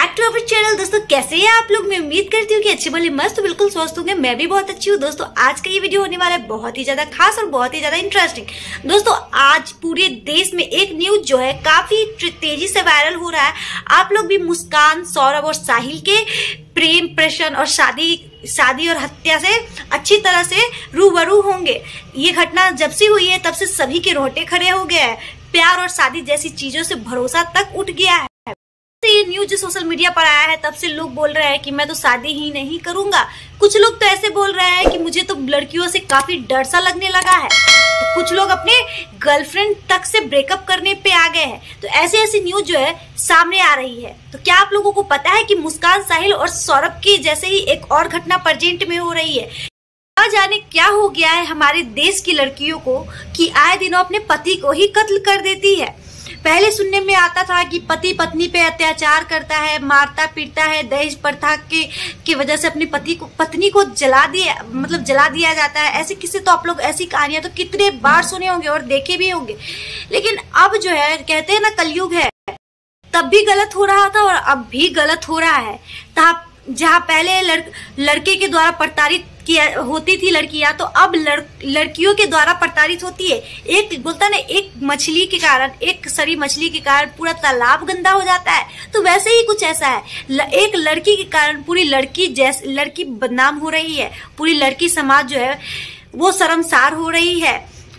Back to our channel. दोस्तों कैसे हैं आप लोग? मैं उम्मीद करती हूँ कि अच्छे भले मस्त बिल्कुल स्वस्थ होंगे। मैं भी बहुत अच्छी हूँ। दोस्तों आज का ये वीडियो होने वाला है बहुत ही ज्यादा खास और बहुत ही ज्यादा इंटरेस्टिंग। दोस्तों आज पूरे देश में एक न्यूज जो है काफी तेजी से वायरल हो रहा है। आप लोग भी मुस्कान, सौरभ और साहिल के प्रेम, प्रश्न और शादी और हत्या से अच्छी तरह से रूबरू होंगे। ये घटना जब से हुई है तब से सभी के रोंगटे खड़े हो गए हैं। प्यार और शादी जैसी चीजों से भरोसा तक उठ गया है। ये न्यूज सोशल मीडिया पर आया है तब से लोग बोल रहे हैं कि मैं तो शादी ही नहीं करूंगा। कुछ लोग तो ऐसे बोल रहे हैं कि मुझे तो लड़कियों से काफी डर सा लगने लगा है। तो कुछ लोग अपने गर्लफ्रेंड तक से ब्रेकअप करने पे आ गए हैं। तो ऐसी न्यूज जो है सामने आ रही है। तो क्या आप लोगों को पता है कि मुस्कान, साहिल और सौरभ की जैसे ही एक और घटना प्रेजेंट में हो रही है। न जाने क्या हो गया है हमारे देश की लड़कियों को कि आए दिनों अपने पति को ही कत्ल कर देती है। पहले सुनने में आता था कि पति पत्नी पे अत्याचार करता है, मारता पीटता है, दहेज प्रथा की वजह से अपने पत्नी को जला दिया जाता है। ऐसे किस्से तो आप लोग, ऐसी कहानियां तो कितने बार सुने होंगे और देखे भी होंगे। लेकिन अब जो है कहते हैं ना कलयुग है, तब भी गलत हो रहा था और अब भी गलत हो रहा है। जहाँ पहले लड़के के द्वारा प्रताड़ित होती थी लड़कियां, तो अब लड़कियों के द्वारा प्रताड़ित होती है। एक बोलता ना, एक मछली के कारण, एक सड़ी मछली के कारण पूरा तालाब गंदा हो जाता है। तो वैसे ही कुछ ऐसा है, एक लड़की के कारण पूरी लड़की बदनाम हो रही है। पूरी लड़की समाज जो है वो शर्मसार हो रही है।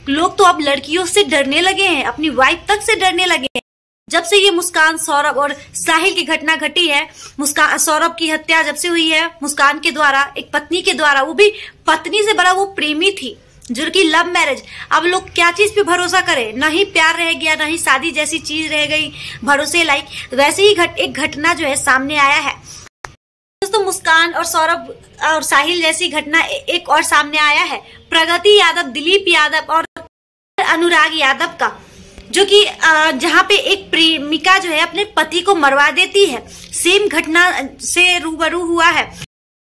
लोग तो अब लड़कियों से डरने लगे हैं, अपनी वाइफ तक से डरने लगे हैं। जब से ये मुस्कान, सौरभ और साहिल की घटना घटी है, सौरभ की हत्या जब से हुई है मुस्कान के द्वारा, एक पत्नी के द्वारा, वो भी पत्नी से बड़ा वो प्रेमी थी जो कि लव मैरिज। अब लोग क्या चीज पे भरोसा करें? ना ही प्यार रह गया, ना ही शादी जैसी चीज रह गई भरोसे लायक। वैसे ही एक घटना जो है सामने आया है। दोस्तों मुस्कान और सौरभ और साहिल जैसी घटना एक और सामने आया है। प्रगति यादव, दिलीप यादव और अनुराग यादव का, जो कि जहाँ पे एक प्रेमिका जो है अपने पति को मरवा देती है। सेम घटना से रूबरू हुआ है।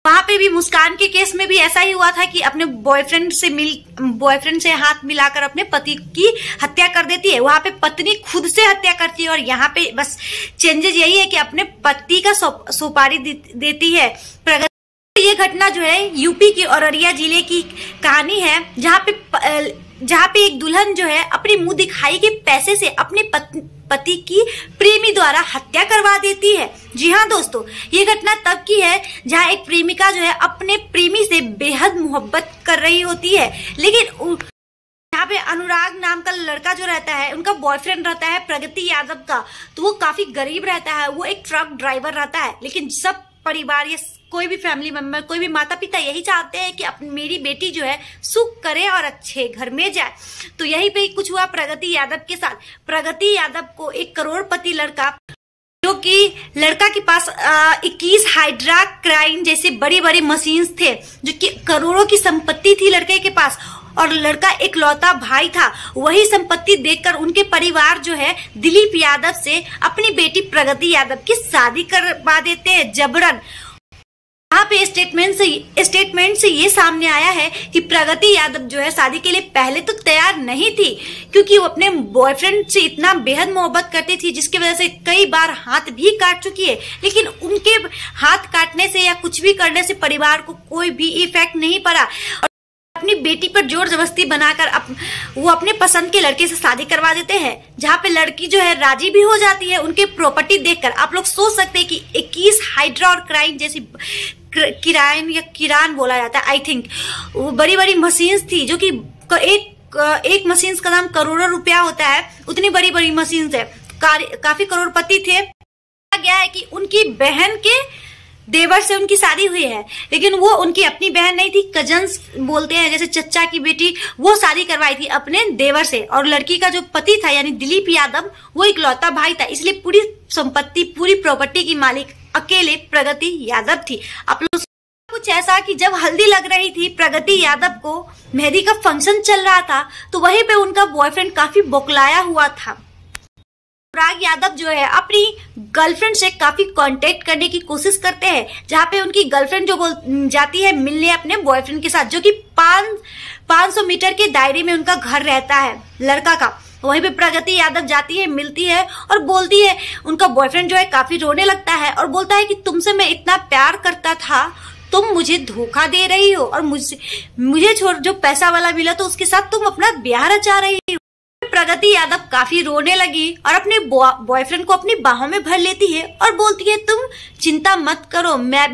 वहां पे भी मुस्कान के केस में भी ऐसा ही हुआ था कि अपने बॉयफ्रेंड से हाथ मिलाकर अपने पति की हत्या कर देती है। वहां पे पत्नी खुद से हत्या करती है और यहाँ पे बस चेंजेस यही है कि अपने पति का सुपारी देती है। ये घटना जो है यूपी की औरैया जिले की कहानी है, जहाँ पे एक दुल्हन जो है अपनी मुंह दिखाई के पैसे से अपने पति की प्रेमी द्वारा हत्या करवा देती है। जी हाँ दोस्तों, ये घटना तब की है जहाँ एक प्रेमिका जो है अपने प्रेमी से बेहद मोहब्बत कर रही होती है। लेकिन यहाँ पे अनुराग नाम का लड़का जो रहता है, उनका बॉयफ्रेंड रहता है प्रगति यादव का, तो वो काफी गरीब रहता है। वो एक ट्रक ड्राइवर रहता है। लेकिन सब परिवार या कोई भी फैमिली मेंबर, कोई भी माता पिता यही चाहते हैं कि मेरी बेटी जो है सुख करे और अच्छे घर में जाए। तो यही पे कुछ हुआ प्रगति यादव के साथ। प्रगति यादव को एक करोड़पति लड़का, जो कि लड़का के पास 21 हाइड्रा क्राइन जैसे बड़ी बड़ी मशीन्स थे, जो कि करोड़ों की संपत्ति थी लड़के के पास, और लड़का इकलौता भाई था। वही संपत्ति देखकर उनके परिवार जो है दिलीप यादव से अपनी बेटी प्रगति यादव की शादी करवा देते हैं जबरन। यहाँ पे स्टेटमेंट से ये सामने आया है कि प्रगति यादव जो है शादी के लिए पहले तो तैयार नहीं थी, क्योंकि वो अपने बॉयफ्रेंड से इतना बेहद मोहब्बत करती थी, जिसकी वजह से कई बार हाथ भी काट चुकी है। लेकिन उनके हाथ काटने से या कुछ भी करने से परिवार को कोई भी इफेक्ट नहीं पड़ा। अपनी बेटी पर जोर जबरदस्ती बनाकर वो अपने पसंद के लड़के से शादी करवा देते हैं, जहाँ पे लड़की जो है राजी भी हो जाती है उनके प्रॉपर्टी देखकर। आप लोग सोच सकते हैं कि 21 हाइड्रा और क्राइन जैसी किरान बोला जाता है, आई थिंक, वो बड़ी बड़ी मशीन्स थी, जो कि एक मशीन्स का दाम करोड़ों रुपया होता है। उतनी बड़ी बड़ी मशीन्स है, काफी करोड़पति थे। गया है कि उनकी बहन के देवर से उनकी शादी हुई है, लेकिन वो उनकी अपनी बहन नहीं थी, कजन्स बोलते हैं, जैसे चचा की बेटी, वो शादी करवाई थी अपने देवर से। और लड़की का जो पति था यानी दिलीप यादव, वो इकलौता भाई था, इसलिए पूरी संपत्ति, पूरी प्रॉपर्टी की मालिक अकेले प्रगति यादव थी। आप लोग कुछ ऐसा कि जब हल्दी लग रही थी प्रगति यादव को, मेहंदी का फंक्शन चल रहा था, तो वहीं पे उनका बॉयफ्रेंड काफी बौखलाया हुआ था। अनुराग यादव जो है अपनी गर्लफ्रेंड से काफी कांटेक्ट करने की कोशिश करते हैं, जहाँ पे उनकी गर्लफ्रेंड जो जाती है मिलने अपने बॉयफ्रेंड के साथ, जो कि 500 मीटर के दायरे में उनका घर रहता है लड़का का। वहीं पे प्रगति यादव जाती है, मिलती है और बोलती है, उनका बॉयफ्रेंड जो है काफी रोने लगता है और बोलता है कि तुमसे मैं इतना प्यार करता था, तुम मुझे धोखा दे रही हो और मुझे छोड़ जो पैसा वाला मिला तो उसके साथ तुम अपना ब्याह रचा रही हो। प्रगति यादव काफी रोने लगी और अपने बॉयफ्रेंड को अपनी बाहों में भर लेती है और बोलती है, तुम चिंता मत करो, मैं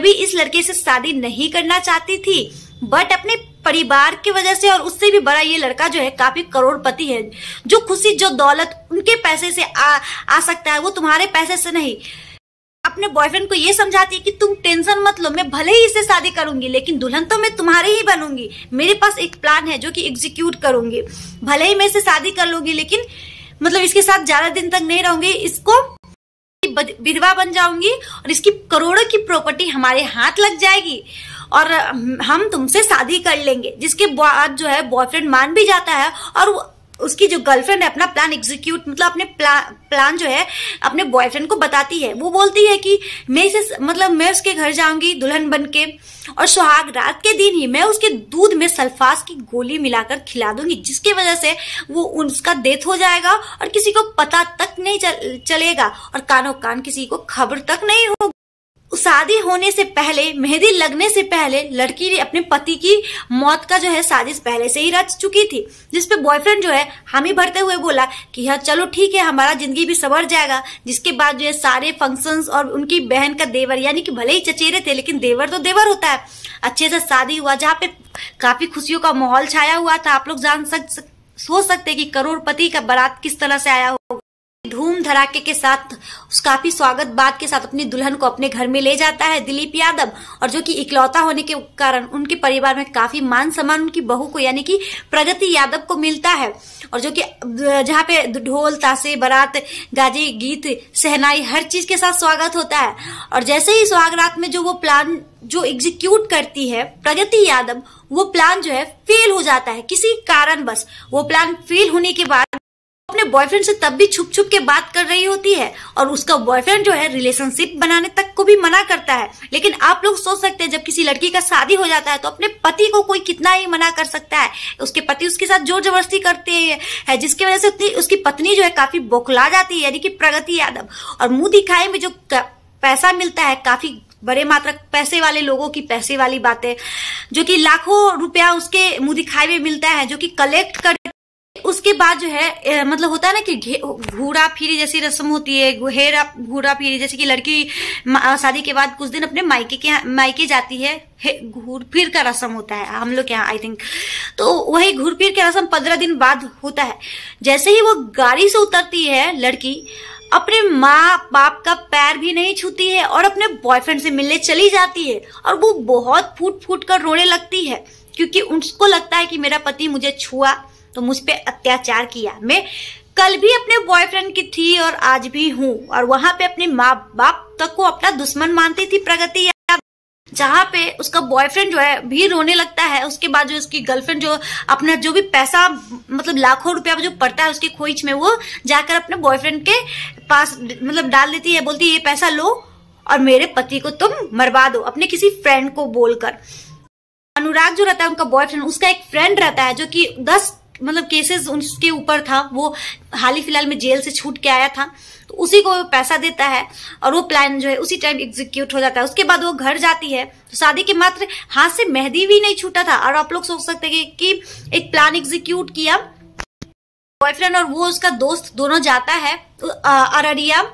भी इस लड़के से शादी नहीं करना चाहती थी, बट अपने परिवार की वजह से, और उससे भी बड़ा ये लड़का जो है काफी करोड़पति है, जो खुशी जो दौलत उनके पैसे से आ सकता है, वो तुम्हारे पैसे से नहीं। अपने बॉयफ्रेंड को ये समझाती है कि तुम टेंशन मत लो, मैं भले ही इससे शादी करूंगी लेकिन दुल्हन तो मैं तुम्हारे ही बनूंगी, मेरे पास एक प्लान है जो कि एग्जीक्यूट करूंगी, भले ही मैं इससे शादी कर लूंगी लेकिन मतलब इसके साथ ज्यादा दिन तक नहीं रहूंगी, इसको विधवा बन जाऊंगी और इसकी करोड़ों की प्रॉपर्टी हमारे हाथ लग जाएगी और हम तुमसे शादी कर लेंगे। जिसके बाद जो है बॉयफ्रेंड मान भी जाता है और उसकी जो गर्लफ्रेंड है अपना प्लान एग्जीक्यूट मतलब अपने प्लान जो है अपने बॉयफ्रेंड को बताती है। वो बोलती है कि मैं उसके घर जाऊंगी दुल्हन बनके और सुहाग रात के दिन ही मैं उसके दूध में सल्फास की गोली मिलाकर खिला दूंगी, जिसकी वजह से वो उसका डेथ हो जाएगा और किसी को पता तक नहीं चलेगा और कानों कान किसी को खबर तक नहीं होगी। शादी होने से पहले, मेहंदी लगने से पहले लड़की ने अपने पति की मौत का जो है साजिश पहले से ही रच चुकी थी, जिसपे बॉयफ्रेंड जो है हामी भरते हुए बोला कि हाँ चलो ठीक है, हमारा जिंदगी भी संवर जाएगा। जिसके बाद जो है सारे फंक्शंस और उनकी बहन का देवर, यानी कि भले ही चचेरे थे लेकिन देवर तो देवर होता है, अच्छे से शादी हुआ जहाँ पे काफी खुशियों का माहौल छाया हुआ था। आप लोग सोच सकते कि करोड़पति का बारात किस तरह से आया होगा। धूम धड़ाके के साथ काफी स्वागत बात के साथ अपनी दुल्हन को अपने घर में ले जाता है दिलीप यादव, और जो कि इकलौता होने के कारण उनके परिवार में काफी मान सम्मान उनकी बहू को यानी कि प्रगति यादव को मिलता है। और जो कि जहाँ पे ढोल ताशे बारात गाजे गीत सहनाई हर चीज के साथ स्वागत होता है। और जैसे ही सुहागरात में जो वो प्लान जो एग्जीक्यूट करती है प्रगति यादव, वो प्लान जो है फेल हो जाता है किसी कारणवश। वो प्लान फेल होने के बाद अपने बॉयफ्रेंड से तब भी छुप छुप के बात कर रही होती है और उसका बॉयफ्रेंड जो है रिलेशनशिप बनाने तक को भी मना करता है। लेकिन आप लोग सोच सकते हैं जब किसी लड़की का शादी हो जाता है तो अपने पति को कोई कितना ही मना कर सकता है। उसके पति उसके साथ जोर जबरदस्ती करते हैं, जिसकी वजह से उसकी पत्नी जो है काफी बौखला जाती है, यानी कि प्रगति यादव। और मुंह दिखाई में जो पैसा मिलता है, काफी बड़े मात्रा पैसे वाले लोगों की पैसे वाली बातें, जो कि लाखों रुपया उसके मुंह दिखाई में मिलता है, जो कि कलेक्ट कर उसके बाद जो है मतलब होता है ना कि घूरा फिरी जैसी रस्म होती है, घूरा फिरी, जैसे कि लड़की शादी के बाद कुछ दिन अपने मायके जाती है, घूर फिर का रस्म होता है हम लोग यहाँ आई थिंक। तो वही घूर फिर का रस्म 15 दिन बाद होता है। जैसे ही वो गाड़ी से उतरती है लड़की, अपने माँ बाप का पैर भी नहीं छूती है और अपने बॉयफ्रेंड से मिलने चली जाती है और वो बहुत फूट फूट कर रोने लगती है, क्योंकि उसको लगता है कि मेरा पति मुझे छुआ तो मुझ पे अत्याचार किया। मैं कल भी अपने बॉयफ्रेंड की थी और आज भी हूँ, और वहां पे अपने माँ बाप तक को अपना दुश्मन मानती थी प्रगति यादव। जहाँ पे उसका बॉयफ्रेंड जो है भी रोने लगता है। उसके बाद जो उसकी गर्लफ्रेंड जो अपना जो भी पैसा मतलब लाखों रुपया जो पड़ता है उसके खोइच में, वो जाकर अपने बॉयफ्रेंड के पास मतलब डाल देती है, बोलती है ये पैसा लो और मेरे पति को तुम मरवा दो, अपने किसी फ्रेंड को बोलकर। अनुराग जो रहता है उनका बॉयफ्रेंड, उसका एक फ्रेंड रहता है जो कि 10 मतलब केसेस उसके ऊपर था, वो हाल ही फिलहाल में जेल से छूट के आया था, तो उसी को पैसा देता है और वो प्लान जो है उसी टाइम एग्जीक्यूट हो जाता है। उसके बाद वो घर जाती है तो शादी के मात्र हाथ से मेहंदी भी नहीं छूटा था। और आप लोग सोच सकते हैं कि एक प्लान एग्जीक्यूट किया, बॉयफ्रेंड और वो उसका दोस्त दोनों जाता है अररिया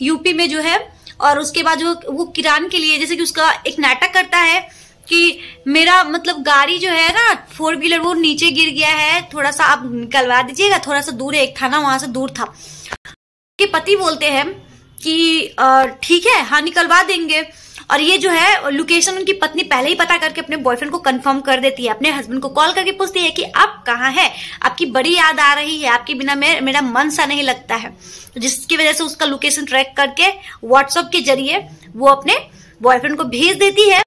यूपी में जो है, और उसके बाद जो वो किरान के लिए जैसे कि उसका एक नाटक करता है कि मेरा मतलब गाड़ी जो है ना 4 व्हीलर वो नीचे गिर गया है, थोड़ा सा आप निकलवा दीजिएगा, थोड़ा सा दूर है, एक थाना वहां से दूर था। के पति बोलते हैं कि ठीक है हाँ निकलवा देंगे। और ये जो है लोकेशन उनकी पत्नी पहले ही पता करके अपने बॉयफ्रेंड को कंफर्म कर देती है, अपने हस्बैंड को कॉल करके पूछती है कि आप कहाँ हैं, आपकी बड़ी याद आ रही है, आपके बिना मेरा मन सा नहीं लगता है। जिसकी वजह से उसका लोकेशन ट्रैक करके व्हाट्सएप के जरिए वो अपने बॉयफ्रेंड को भेज देती है।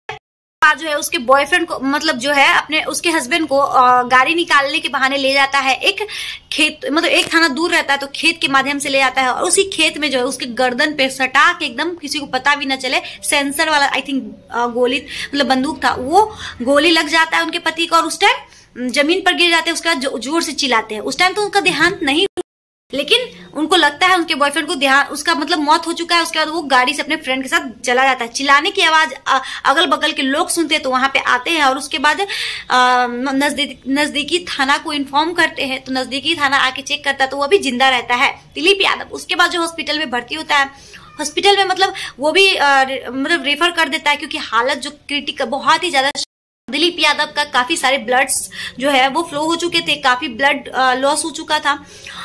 बाद जो है उसके बॉयफ्रेंड को मतलब जो है अपने उसके हस्बैंड को गाड़ी निकालने के बहाने ले जाता है एक खेत, मतलब एक थाना दूर रहता है तो खेत के माध्यम से ले जाता है और उसी खेत में जो है उसके गर्दन पे सटा के एकदम किसी को पता भी न चले सेंसर वाला आई थिंक गोली मतलब बंदूक था, वो गोली लग जाता है उनके पति को और उस टाइम जमीन पर गिर जाते हैं। उसके बाद जोर से चिल्लाते हैं। उस टाइम तो उनका देहांत नहीं, लेकिन उनको लगता है उनके बॉयफ्रेंड को देहांत उसका मतलब मौत हो चुका है। उसके बाद वो गाड़ी से अपने फ्रेंड के साथ चला जाता है। चिल्लाने की आवाज अगल बगल के लोग सुनते हैं तो वहां पे आते हैं और उसके बाद नजदीकी थाना को इन्फॉर्म करते हैं। तो नजदीकी थाना आके चेक करता है तो वो अभी जिंदा रहता है, दिलीप यादव। उसके बाद जो हॉस्पिटल में भर्ती होता है, हॉस्पिटल में मतलब वो भी मतलब रेफर कर देता है क्योंकि हालत जो क्रिटिकल बहुत ही ज्यादा। दिलीप यादव का काफी सारे ब्लड्स जो है वो फ्लो हो चुके थे, काफी ब्लड लॉस हो चुका था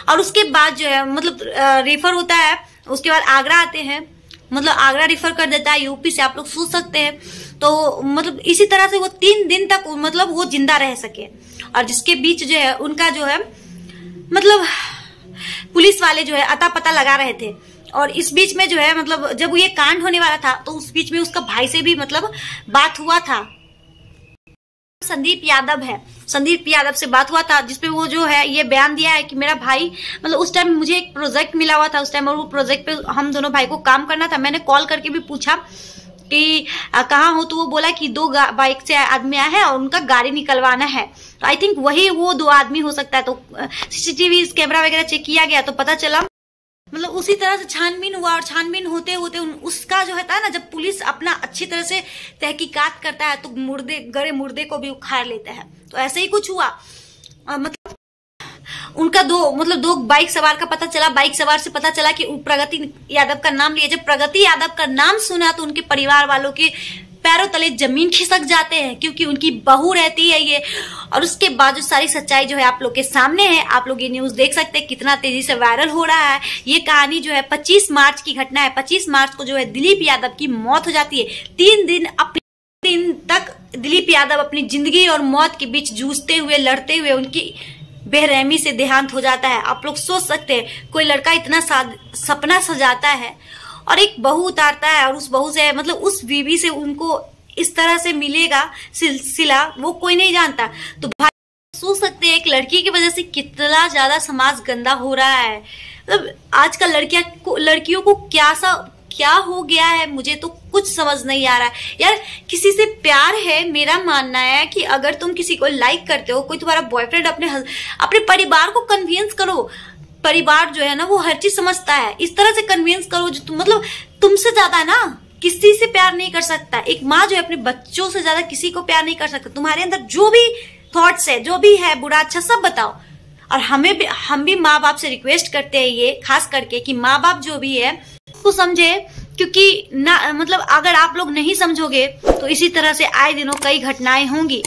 और उसके बाद जो है मतलब रेफर होता है। उसके बाद आगरा आते हैं, मतलब आगरा रेफर कर देता है, यूपी से आप लोग सोच सकते हैं। तो मतलब इसी तरह से वो 3 दिन तक मतलब वो जिंदा रह सके और जिसके बीच जो है उनका जो है मतलब पुलिस वाले जो है अता पता लगा रहे थे और इस बीच में जो है मतलब जब ये कांड होने वाला था तो उस बीच में उसका भाई से भी मतलब बात हुआ था। संदीप यादव है, संदीप यादव से बात हुआ था जिसपे वो जो है ये बयान दिया है कि मेरा भाई मतलब उस टाइम मुझे एक प्रोजेक्ट मिला हुआ था उस टाइम और वो प्रोजेक्ट पे हम दोनों भाई को काम करना था। मैंने कॉल करके भी पूछा कि कहाँ हो, तो वो बोला कि 2 बाइक से आदमी आया है और उनका गाड़ी निकलवाना है। तो आई थिंक वही वो 2 आदमी हो सकता है। तो सीसीटीवी कैमरा वगैरह चेक किया गया तो पता चला मतलब उसी तरह से छानबीन हुआ और छानबीन होते होते उसका जो है ना जब पुलिस अपना अच्छी तरह से तहकीकात करता है तो गड़े मुर्दे को भी उखाड़ लेता है। तो ऐसे ही कुछ हुआ। मतलब उनका 2 बाइक सवार का पता चला। बाइक सवार से पता चला कि प्रगति यादव का नाम लिया। जब प्रगति यादव का नाम सुना तो उनके परिवार वालों के पैरों तले जमीन खिसक जाते हैं क्योंकि उनकी बहू रहती है ये। और उसके बाद जो सारी सच्चाई जो है आप लोग के सामने है, आप लोग ये न्यूज देख सकते हैं कितना तेजी से वायरल हो रहा है। ये कहानी जो है 25 मार्च की घटना है। 25 मार्च को जो है दिलीप यादव की मौत हो जाती है। 3 दिन तक दिलीप यादव अपनी जिंदगी और मौत के बीच जूझते हुए लड़ते हुए उनकी बेरहमी से देहांत हो जाता है। आप लोग सोच सकते हैं कोई लड़का इतना सपना सजाता है और एक बहू उतारता है और उस बहू से मतलब उस बीवी से उनको इस तरह से मिलेगा सिलसिला वो कोई नहीं जानता। तो भाई सोच सकते हैं एक लड़की की वजह से कितना ज्यादा समाज गंदा हो रहा है। मतलब आजकल लड़कियों को क्या हो गया है, मुझे तो कुछ समझ नहीं आ रहा है यार। किसी से प्यार है, मेरा मानना है कि अगर तुम किसी को लाइक करते हो, कोई तुम्हारा बॉयफ्रेंड, अपने परिवार को कन्विंस करो। परिवार जो है ना वो हर चीज समझता है, इस तरह से कन्विंस करो जो मतलब तुमसे ज्यादा ना किसी से प्यार नहीं कर सकता। एक माँ जो है अपने बच्चों से ज्यादा किसी को प्यार नहीं कर सकता। तुम्हारे अंदर जो भी थॉट्स है, जो भी है बुरा अच्छा सब बताओ। और हम भी माँ बाप से रिक्वेस्ट करते हैं ये खास करके कि माँ बाप जो भी है उसको समझे, क्योंकि ना मतलब अगर आप लोग नहीं समझोगे तो इसी तरह से आए दिनों कई घटनाएं होंगी।